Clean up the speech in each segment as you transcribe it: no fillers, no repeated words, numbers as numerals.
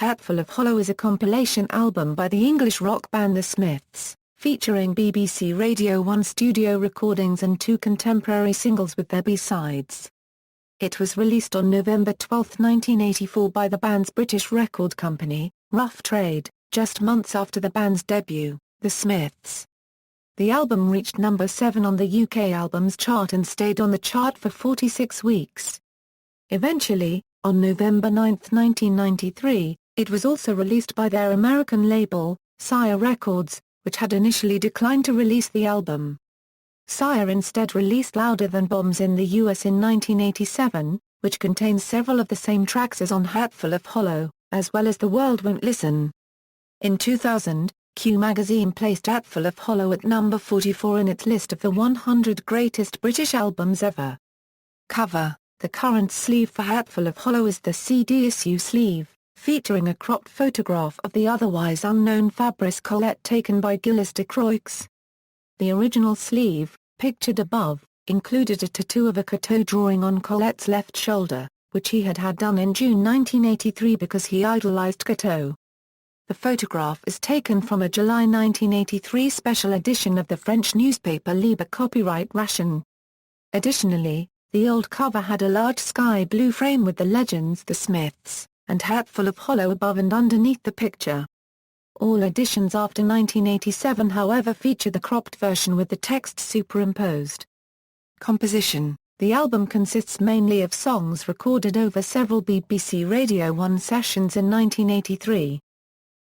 Hatful of Hollow is a compilation album by the English rock band The Smiths, featuring BBC Radio 1 studio recordings and 2 contemporary singles with their B-sides. It was released on November 12, 1984 by the band's British record company, Rough Trade, just months after the band's debut, The Smiths. The album reached number 7 on the UK Albums Chart and stayed on the chart for 46 weeks. Eventually, on November 9, 1993, it was also released by their American label, Sire Records, which had initially declined to release the album. Sire instead released Louder Than Bombs in the US in 1987, which contains several of the same tracks as on Hatful of Hollow, as well as The World Won't Listen. In 2000, Q magazine placed Hatful of Hollow at number 44 in its list of the 100 greatest British albums ever. Cover: the current sleeve for Hatful of Hollow is the CD issue sleeve, featuring a cropped photograph of the otherwise unknown Fabrice Colette taken by Gilles de Croix. The original sleeve, pictured above, included a tattoo of a Coteau drawing on Colette's left shoulder, which he had had done in June 1983 because he idolized Coteau. The photograph is taken from a July 1983 special edition of the French newspaper Libre copyright Ration. Additionally, the old cover had a large sky blue frame with the legends The Smiths and Hatful of Hollow above and underneath the picture. All editions after 1987 however feature the cropped version with the text superimposed. Composition: the album consists mainly of songs recorded over several BBC Radio 1 sessions in 1983.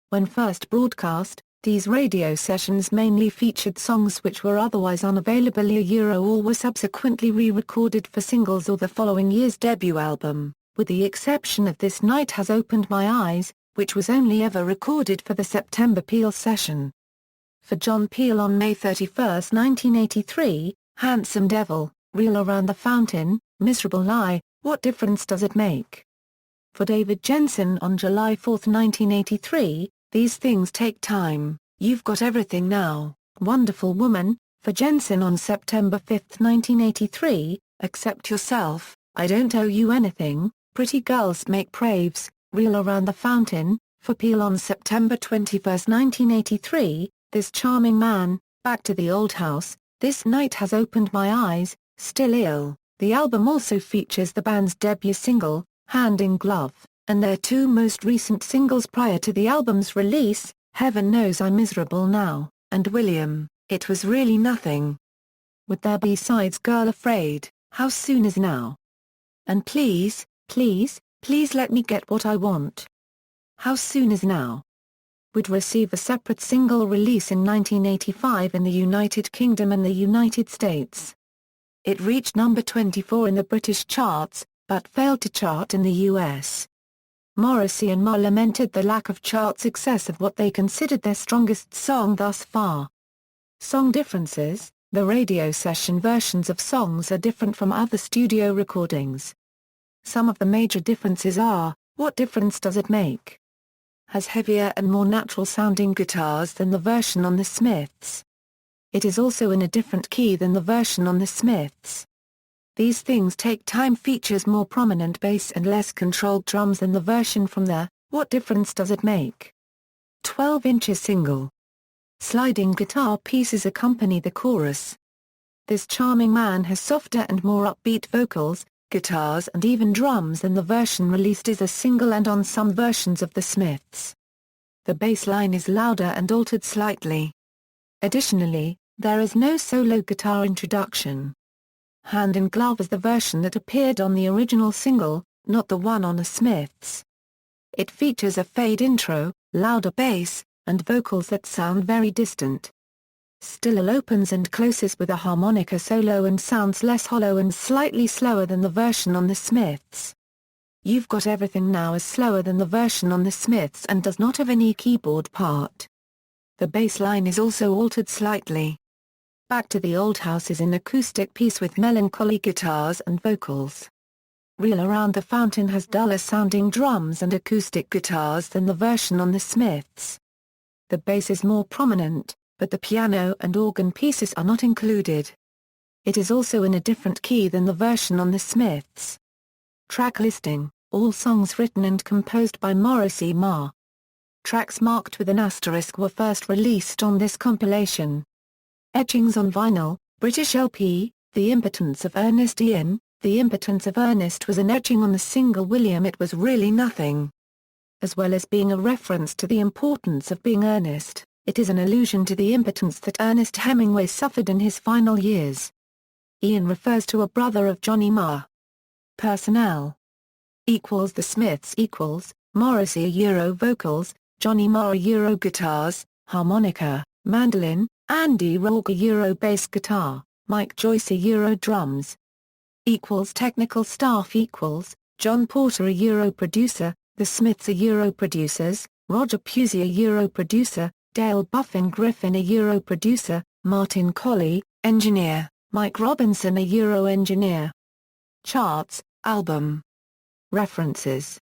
When first broadcast, these radio sessions mainly featured songs which were otherwise unavailable or were subsequently re-recorded for singles or the following year's debut album, with the exception of This Night Has Opened My Eyes, which was only ever recorded for the September Peel session. For John Peel on May 31, 1983, Handsome Devil, Reel Around the Fountain, Miserable Lie, What Difference Does It Make? For David Jensen on July 4, 1983, These Things Take Time, You've Got Everything Now, Wonderful Woman. For Jensen on September 5, 1983, Accept Yourself, I Don't Owe You Anything, Pretty Girls Make Praves, Reel Around the Fountain. For Peel on September 21, 1983, This Charming Man, Back to the Old House, This Night Has Opened My Eyes, Still Ill. The album also features the band's debut single, Hand in Glove, and their 2 most recent singles prior to the album's release, Heaven Knows I'm Miserable Now, and William, It Was Really Nothing. With their B-sides Girl Afraid, How Soon Is Now? And Please, Please, Please Let Me Get What I Want. How Soon Is Now would receive a separate single release in 1985 in the United Kingdom and the United States. It reached number 24 in the British charts, but failed to chart in the US. Morrissey and Marr lamented the lack of chart success of what they considered their strongest song thus far. Song differences: the radio session versions of songs are different from other studio recordings. Some of the major differences are: What Difference Does It Make? Has heavier and more natural-sounding guitars than the version on The Smiths. It is also in a different key than the version on The Smiths. These Things Take Time features more prominent bass and less controlled drums than the version from the What Difference Does It Make? 12-inch single. Sliding guitar pieces accompany the chorus. This Charming Man has softer and more upbeat vocals, guitars and even drums than the version released as a single and on some versions of The Smiths. The bass line is louder and altered slightly. Additionally, there is no solo guitar introduction. Hand in Glove is the version that appeared on the original single, not the one on The Smiths. It features a fade intro, louder bass, and vocals that sound very distant. Still Ill opens and closes with a harmonica solo and sounds less hollow and slightly slower than the version on The Smiths. You've Got Everything Now is slower than the version on The Smiths and does not have any keyboard part. The bass line is also altered slightly. Back to the Old House is an acoustic piece with melancholy guitars and vocals. Reel Around the Fountain has duller-sounding drums and acoustic guitars than the version on The Smiths. The bass is more prominent, but the piano and organ pieces are not included. It is also in a different key than the version on The Smiths. Track listing: All songs written and composed by Morrissey Ma. Tracks marked with an asterisk were first released on this compilation. Etchings on vinyl, British LP, The Impotence of Ernest Ian. The Impotence of Ernest was an etching on the single William It Was Really Nothing. As well as being a reference to the importance of being earnest, it is an allusion to the impotence that Ernest Hemingway suffered in his final years. Ian refers to a brother of Johnny Marr. Personnel equals The Smiths equals Morrissey Euro vocals, Johnny Marr Euro guitars, harmonica, mandolin, Andy Rourke Euro bass guitar, Mike Joyce Euro drums. Equals technical staff equals John Porter Euro producer, The Smiths Euro producers, Roger Pusey Euro producer, Dale Buffin Griffin Euro producer, Martin Colley, engineer, Mike Robinson Euro engineer. Charts, album. References